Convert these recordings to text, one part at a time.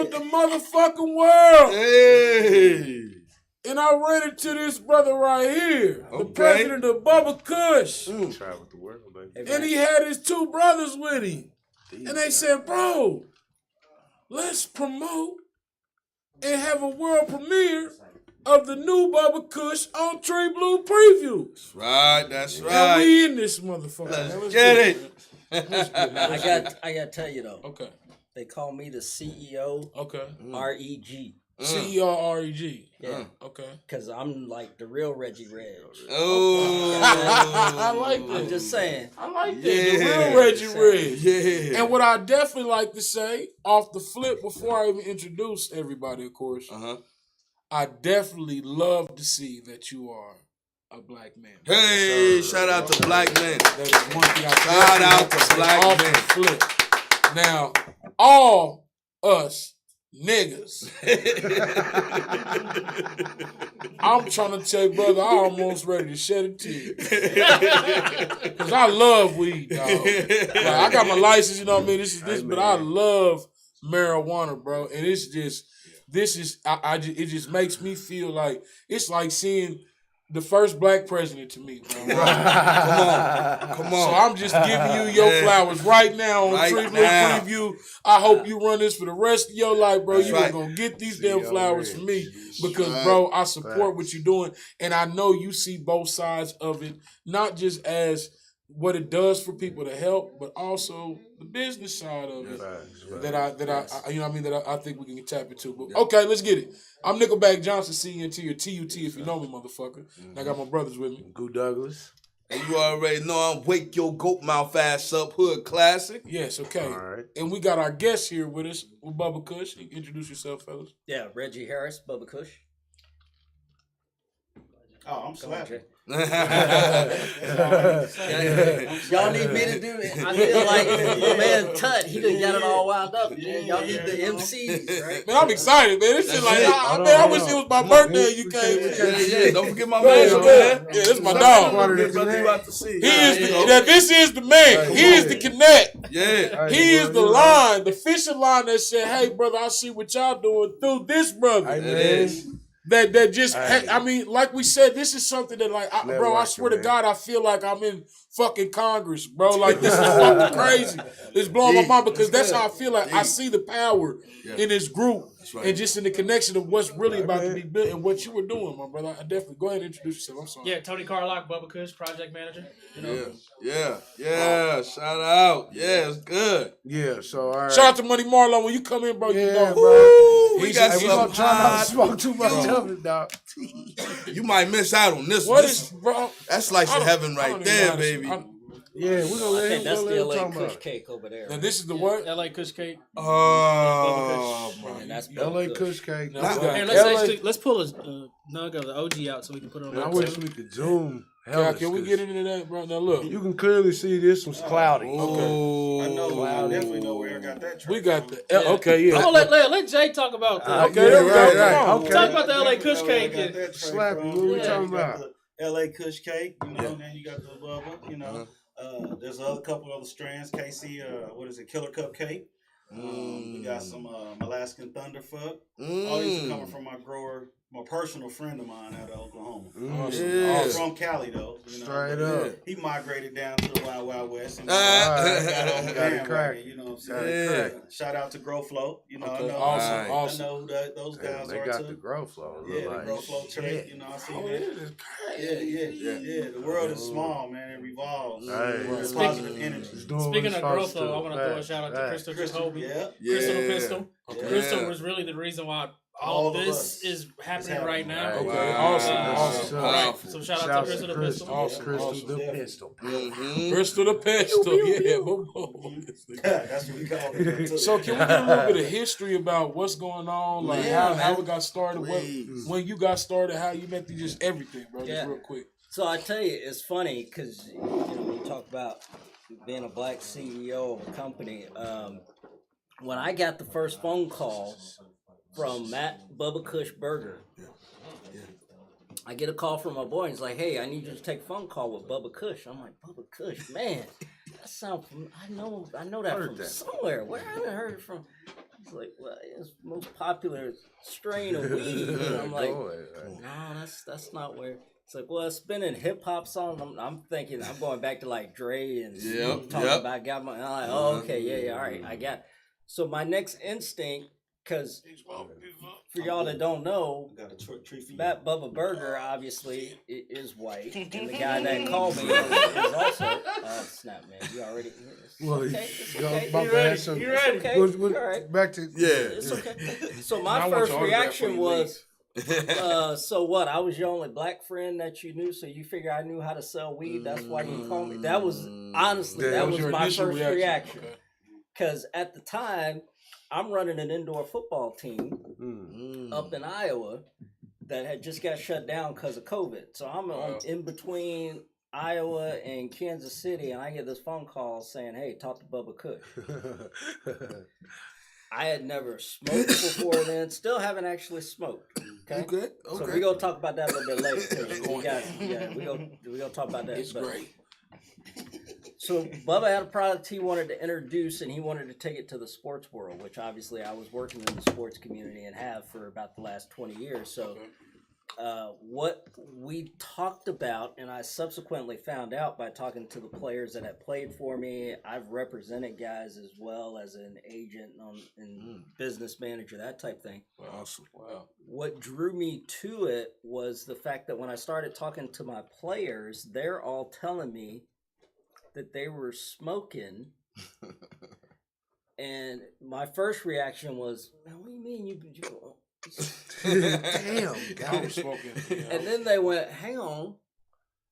traveled the motherfucking world. Hey. And I ran into this brother right here, the president of Bubba Kush. Traveled the world, baby. And he had his two brothers with him. And they said, bro, let's promote and have a world premiere of the new Bubba Kush on Tree Blue Preview. That's right. And we in this motherfucker. Let's get it. I got to tell you, though. Okay. They call me the CEO. Okay. REG. CEO REG. Yeah. Okay. Because I'm like the real Reggie Reg. Oh. I like that. I'm just saying. I like that. The real Reggie Reg. Yeah. And what I definitely like to say, off the flip, before I even introduce everybody, of course, I definitely love to see that you are a black man. Hey, shout out to black men. That is one thing I Shout out to black off men. the flip. Now, all us niggas. I'm trying to tell you, brother, I almost ready to shed a tear. Because I love weed, dog. Like, I got my license, you know what I mean? But I love marijuana, bro. And it's just, it just makes me feel like, it's like seeing the first black president to me, bro. Come on. So I'm just giving you your flowers right now on Tree Blue Preview. I hope you run this for the rest of your life, bro. You ain't gonna get these damn flowers from me because, bro, I support what you're doing, and I know you see both sides of it, not just as what it does for people to help, but also the business side of it that I you know what I mean, that I think we can tap into. But okay, let's get it. I'm Nickelback Johnson, CNT or TUT if you know me, motherfucker. And I got my brothers with me. Goo Douglas. And you already know I'm Wake Your Goat Mouth Ass Up Hood Classic. Yes, okay. All right. And we got our guest here with us, with Bubba Kush. Introduce yourself, fellas. Yeah, Reggie Harris, Bubba Kush. Oh, I'm slapping. Y'all need me to do it. I feel like my man Tut, he done got it all wound up. Y'all need the MCs, right? Man, I'm excited, man. This shit like, I wish it was my birthday and you came. Yeah. Don't forget my man, man. Yeah, this is my dog. This is the man. He is the connect. Yeah. He is the line, the fishing line that said, hey, brother, I see what y'all doing through this brother. It is. That just, I mean, like we said, this is something that, like, bro, I swear to God, I feel like I'm in fucking Congress, bro. Like, this is fucking crazy. It's blowing my mind because that's how I feel like. I see the power in this group and just in the connection of what's really about to be built and what you were doing, my brother. I definitely, go ahead and introduce yourself. I'm sorry. Yeah, Tony Carlock, Bubba Kush, project manager. You know? Yeah. Shout out. Yeah, it's good. Yeah, so all right. Shout out to Money Marlon. When you come in, bro, you know. Bro. We got some try not to smoke too much of it, dog. You might miss out on this. What is, bro? That's slice of heaven right there, baby. Yeah, we're gonna let him. That's the LA talk Kush about. cake over there. Now, this is the what? LA Kush cake. Oh, Man, that's LA Bubba Kush cake. Hey, let's pull a nug of the OG out so we can put it on. Man, I wish we could zoom. Can we get into that, bro? Now, look. You can clearly see this was cloudy. Oh. I know. I definitely know where I got that. We got the okay, yeah. I'm gonna let Jay talk about that. Okay, right. Okay. Talk about the LA Kush cake. Slap you. What we talking about? LA Kush cake, you know, then you got the Bubba, you know. There's a couple other strands, KC, Killer Cupcake. We got some Alaskan Thunderfuck. All these are coming from my personal friend of mine out of Oklahoma. From Cali, though. You know, Straight up. He migrated down to the Wild Wild West. And got it cracked. You know what I'm saying? Shout out to Grow Flow. You know, Awesome. I know who those guys They are got too. the Grow Flow. Yeah, the Grow Flow trick. You know, I see that. Yeah. The world is small, man. It revolves. It's Positive energy. Speaking of growth, though, I want to throw a shout out to Crystal Jacoby. Crystal the Pistol. Crystal was really the reason why all this is happening right now. Okay, awesome. Right. So shout out to Crystal the Pistol. Crystal the Pistol. Crystal the Pistol. Yeah. That's what we call it. So can we get a little bit of history about what's going on, like how it got started, when you got started, how you met just everything, bro, just real quick. So I tell you, it's funny because when you talk about being a black CEO of a company, when I got the first phone call from Matt Bubba Kush Burger, I get a call from my boy and he's like, hey, I need you to take a phone call with Bubba Kush. I'm like, Bubba Kush, man, that sounds I know that from somewhere. Where I heard it from? He's like, well, it's the most popular strain of weed. And I'm like, no, that's not where. It's like, well, it's been in hip hop songs. I'm thinking, I'm going back to like Dre and talking about got my. And I'm like, oh, okay, yeah, all right, I got it. So my next instinct, because for y'all that don't know, Matt Bubba Burger obviously is white, and the guy that called me is also. Snap, man, you already. Well, It's okay. my bad. So, You ready? Okay. all right. Back to It's okay. So my first reaction was, so what? I was your only black friend that you knew, so you figure I knew how to sell weed. That's why you called me. That was honestly that was my first reaction. Because at the time, I'm running an indoor football team up in Iowa that had just got shut down because of COVID. So I'm in between Iowa and Kansas City, and I get this phone call saying, "Hey, talk to Bubba Kush." I had never smoked before then. Still haven't actually smoked. Okay. So we're gonna talk about that a little bit later. We're gonna talk about that. It's great. So Bubba had a product he wanted to introduce, and he wanted to take it to the sports world, which obviously I was working in the sports community and have for about the last 20 years. So what we talked about, and I subsequently found out by talking to the players that had played for me. I've represented guys as well as an agent and business manager, that type thing. Awesome. Wow. What drew me to it was the fact that when I started talking to my players, they're all telling me that they were smoking. And my first reaction was, man, what do you mean you damn, I was smoking. And then they went, hang on,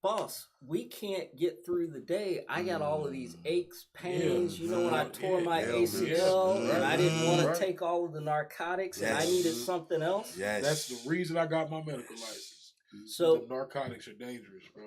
boss, we can't get through the day. I got all of these aches, pains. You know, when I tore my ACL and I didn't want to take all of the narcotics and I needed something else. Yes. That's the reason I got my medical license. So the narcotics are dangerous, bro.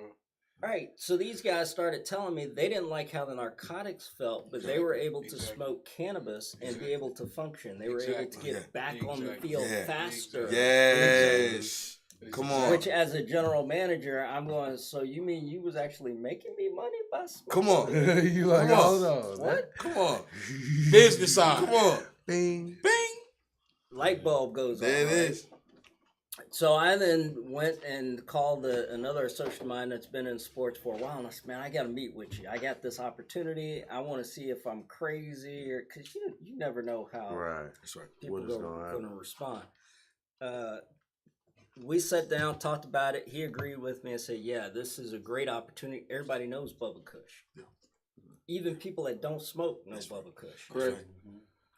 Right. So these guys started telling me they didn't like how the narcotics felt, but they were able to smoke cannabis and be able to function. They were able to get back on the field faster. Yes. Come on. Which, as a general manager, I'm going, so you mean you was actually making me money by smoking? Come on. You like, hold on. What? Come on. Business side. Come on. Bing. Bing. Light bulb goes on. There it is. So I then went and called another associate of mine that's been in sports for a while, and I said, man, I got to meet with you. I got this opportunity. I want to see if I'm crazy, or because you never know how people are going to respond. We sat down, talked about it. He agreed with me and said, yeah, this is a great opportunity. Everybody knows Bubba Kush. Yeah. Even people that don't smoke know Bubba Kush. Correct.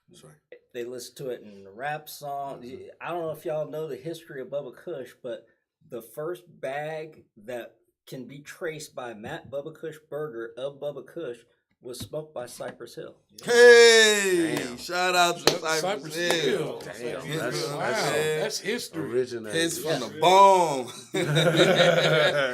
That's right. They listen to it in the rap song. I don't know if y'all know the history of Bubba Kush, but the first bag that can be traced by Matt Bubba Kush Burger of Bubba Kush was smoked by Cypress Hill. Hey! Damn. Shout out to Cypress Hill. Damn, That's history. Originated. It's from the bomb.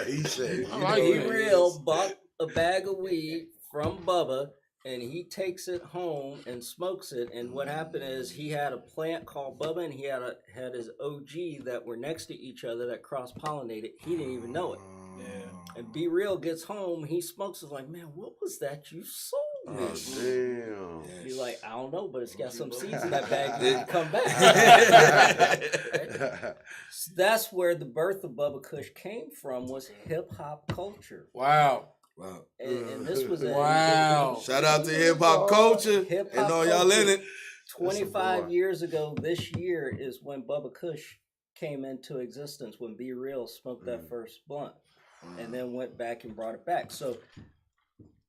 He said, Be Real bought a bag of weed from Bubba, and he takes it home and smokes it. And what happened is he had a plant called Bubba, and he had his OG that were next to each other that cross-pollinated. He didn't even know it. Yeah. And Be Real gets home, he smokes. Is like, man, what was that you sold me? Oh, damn. He's like, I don't know, but it's got some seeds in that bag that come back. Right? So that's where the birth of Bubba Kush came from, was hip hop culture. Wow. Wow. And this was Shout out to hip hop culture and all y'all in it. 25 years ago this year is when Bubba Kush came into existence, when Be Real smoked that first blunt and then went back and brought it back. So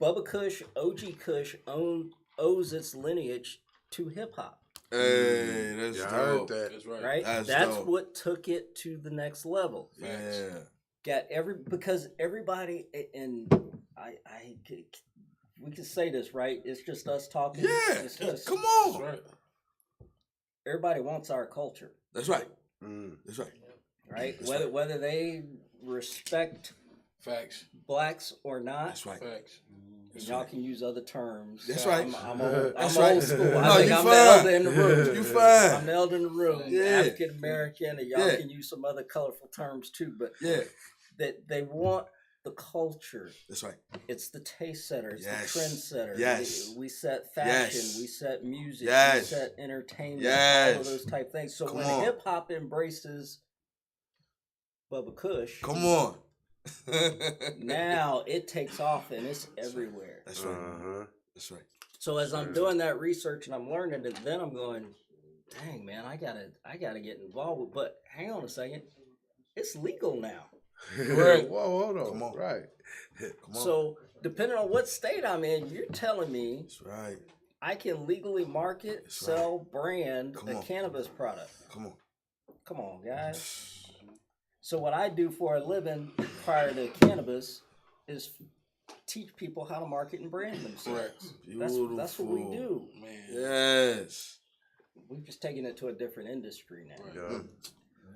Bubba Kush, OG Kush, owes its lineage to hip hop. Hey, that's dope. I heard that. That's right. Right? That's what took it to the next level. Yeah. Got because everybody, and we can say this, right? It's just us talking. Yeah, come on. That's right. Everybody wants our culture. That's right. That's right. Right? Whether they respect Facts. blacks or not. That's right. Facts. And y'all can use other terms. That's right. I'm old right. school. No, I think you I'm fine. the elder in the room. You fine. I'm the elder in the room. Yeah. African American, and y'all can use some other colorful terms too. But that they want the culture. That's right. It's the taste setter. It's Yes. the trend setter. Yes. We set fashion. Yes. We set music. Yes. We set entertainment. Yes. All of those type things. So Come when on. hip hop embraces Bubba Kush, Come on. now it takes off and it's everywhere. That's right. That's right. So as I'm doing that research and I'm learning it, then I'm going, dang man, I gotta get involved with. But hang on a second, it's legal now. Right. Whoa, hold on. Come on. Right. Come on. So depending on what state I'm in, you're telling me That's right. I can legally market, That's sell, brand Come a on. cannabis product. Come on. Come on, guys. So what I do for a living prior to cannabis is teach people how to market and brand themselves. That's what we do. Man. Yes. We've just taken it to a different industry now. Yeah.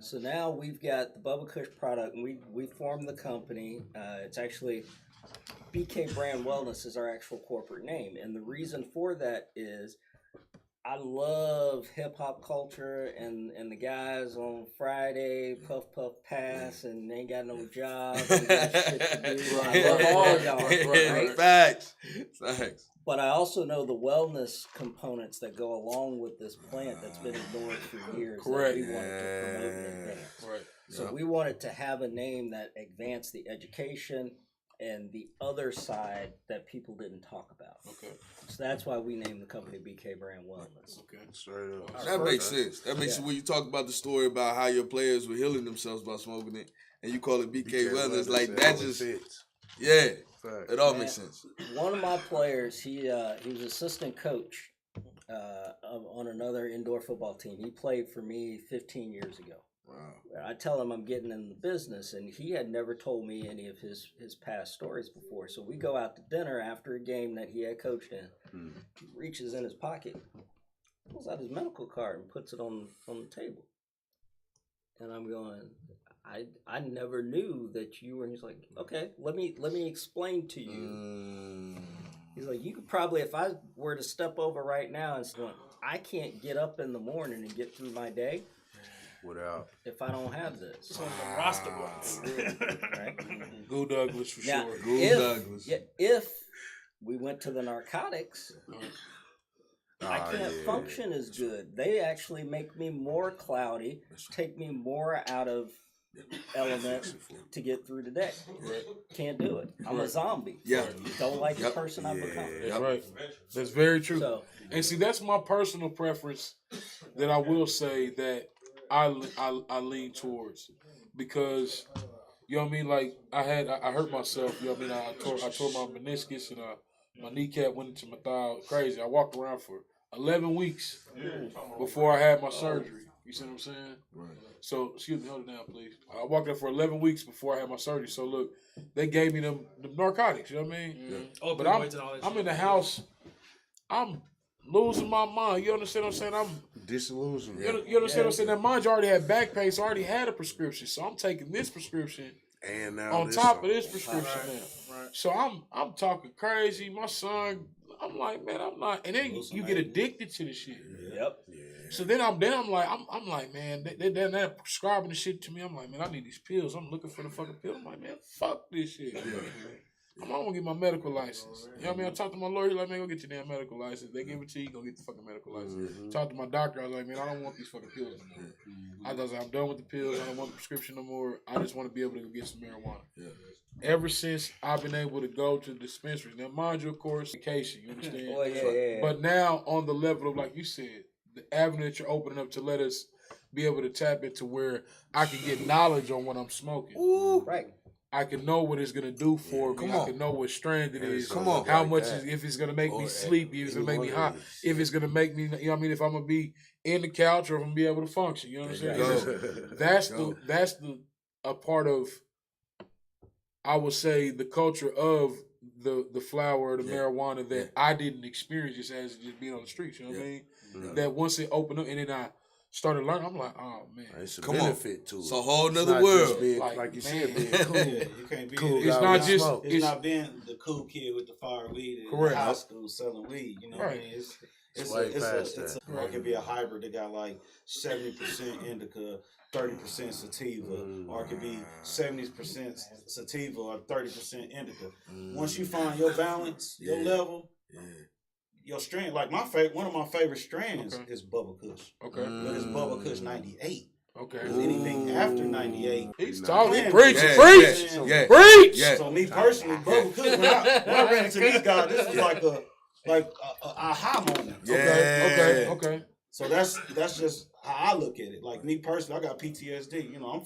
So now we've got the Bubba Kush product, and we formed the company. It's actually BK Brand Wellness is our actual corporate name, and the reason for that is I love hip hop culture and the guys on Friday puff pass and they ain't got no job. And got shit to do. I love all y'all, right? Facts. But I also know the wellness components that go along with this plant that's been ignored for years. Correct. That we wanted to promote and advance. Right. So we wanted to have a name that advanced the education and the other side that people didn't talk about. Okay. So that's why we named the company BK Brand Wellness. Okay. Straight up. That makes sense. That makes sense when you talk about the story about how your players were healing themselves by smoking it, and you call it BK Wellness. Like that just fits. yeah. Fact. It all Man, makes sense. One of my players, he was assistant coach on another indoor football team. He played for me 15 years ago. Wow. I tell him I'm getting in the business, and he had never told me any of his past stories before. So we go out to dinner after a game that he had coached in. He reaches in his pocket, pulls out his medical card, and puts it on the table. And I'm going, I never knew that you were. And he's like, okay, let me explain to you. He's like, you could probably, if I were to step over right now and say, I can't get up in the morning and get through my day Without. if I don't have this. It's on the roster once. Right? Go Douglas for Now, sure. if we went to the narcotics, I can't function as good. They actually make me more cloudy, take me more out of element to get through the day. Can't do it. I'm a zombie. Yeah. Don't like the person I've become. That's right. That's very true. So, and see, that's my personal preference that I will say that I lean towards, because you know what I mean. Like I hurt myself. You know what I mean. I tore my meniscus and my kneecap went into my thigh. Crazy. I walked around for 11 weeks before I had my surgery. You see what I'm saying? Right. So excuse me, hold it down, please. I walked there for 11 weeks before I had my surgery. So look, they gave me them narcotics. You know what I mean? Yeah. But I'm in the house. I'm losing my mind. You understand what I'm saying? I'm disillusioned. You understand what I'm saying? Now, mind you, already had back pain, so I already had a prescription. So I'm taking this prescription And now on this top song. of this prescription now. Right. So I'm talking crazy. My son, I'm like, man, I'm not. And then you get addicted to the shit. yep. So then I'm like, man, they're prescribing the shit to me. I'm like, man, I need these pills. I'm looking for the fucking pill. I'm like, man, fuck this shit. I'm gonna get my medical license. You know what I mean? I talked to my lawyer. He's like, man, go get your damn medical license. They give it to you, go get the fucking medical license. Talked to my doctor. I was like, man, I don't want these fucking pills no more. I was like, I'm done with the pills. I don't want the prescription no more. I just want to be able to go get some marijuana. Ever since I've been able to go to dispensaries. Now, mind you, of course, vacation. You understand? Oh, yeah. But now on the level of, like you said, the avenue that you're opening up to let us be able to tap into where I can get knowledge on what I'm smoking. Right. I can know what it's gonna do for me. I can know what strand it is. Come on. How much is, if it's gonna make me sleepy, if it's gonna make me hot, if it's gonna make me, you know what I mean, if I'm gonna be in the couch or if I'm gonna be able to function. You know what I'm saying? That's a part of, I would say, the culture of the flower or the marijuana that I didn't experience just as just being on the streets. You know what I mean? That once it opened up and then I started learning, I'm like, oh man, it's a benefit to it. It's a whole nother world. Being, like you said, being cool. You can't be Cool. It's not just it's not being the cool kid with the fire weed in Correct. high school selling weed. You know what I mean? It's way past it could be a hybrid that got like 70% indica, 30% sativa, or it could be 70% sativa or 30% indica. Once you find your balance, your level, your strand, like one of my favorite strands is Bubba Kush. Okay. But it's Bubba Kush 98. Okay. Because anything after 98, he's talking. He preach. Preach. So me personally, Bubba Kush, when I ran into these guys, this was like a aha moment. Okay. So that's just how I look at it. Like me personally, I got PTSD. You know, I'm